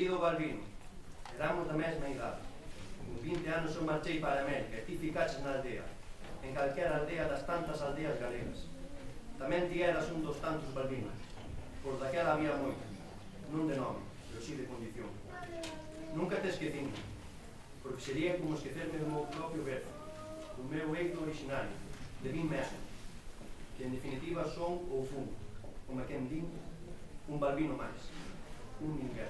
Querido Balbino, éramos da mesma idade. Con 20 anos eu marchei para América e ti ficaches na aldea, en calquera aldea das tantas aldeas galegas. Tamén ti eras un dos tantos Balbinos. Por daquela había moito, non de nome, pero si de condición. Nunca te esquecín, porque sería como esquecerme do meu propio verbo, do meu eito originario, de min mesmo, que en definitiva son ou fun, como a quen din, un Balbino máis, un ninguén.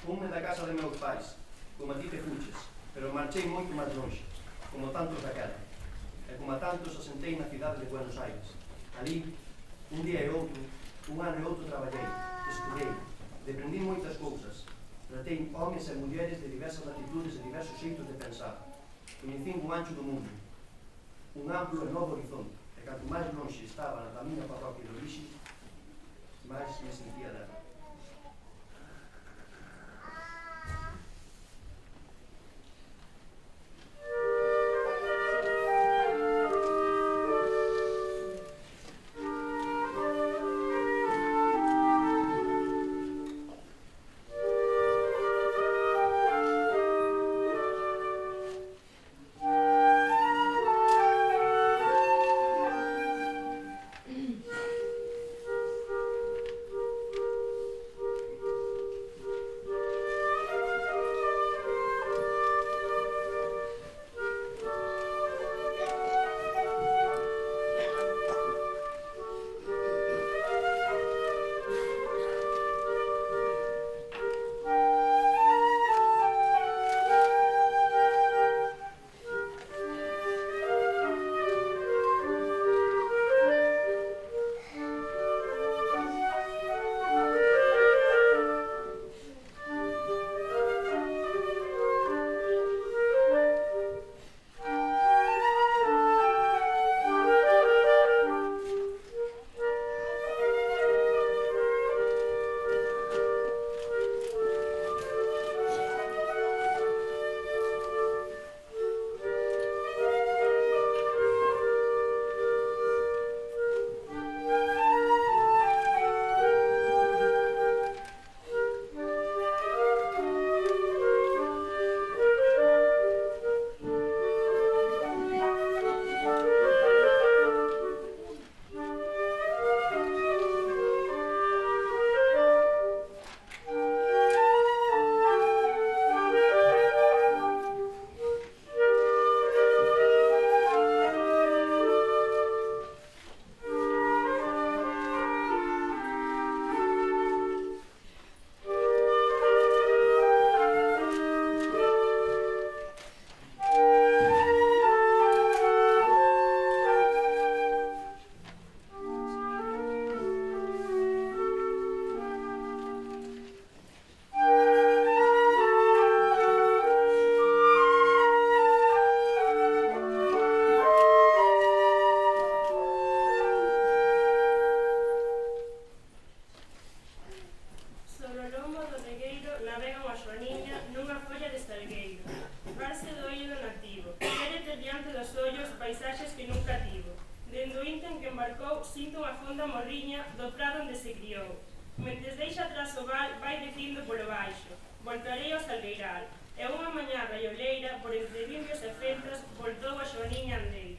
Fume da casa de meus pais, como a ti te fuches, pero marchei moito máis longe, como tantos daquela. E como a tantos asentei na cidade de Buenos Aires. Ali, un día e outro, un ano e outro traballei, estudei, deprendi moitas cousas, tratei homes e mulleres de diversas latitudes e diversos xeitos de pensar. Coñecín o ancho do mundo, un amplo e novo horizonte, e canto máis longe estaba na miña parroquia de orixe, máis me sentía dela. acercou, sinto unha fonda morriña do prado onde se criou. Mentres deixa atrás o val, vai dicindo polo baixo: voltarei ao salgueiral. E unha mañá raioleira, por entre vimbios e fentas, voltou a Xoaniña andeira.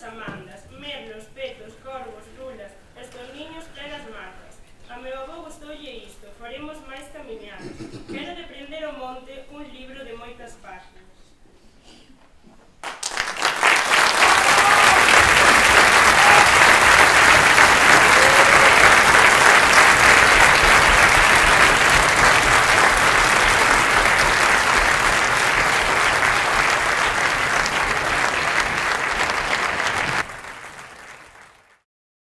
amandas, merlos, petos, corvos, rulas, estos niños plenas marcas. A meu avó gustoulle isto, faremos máis camiñadas.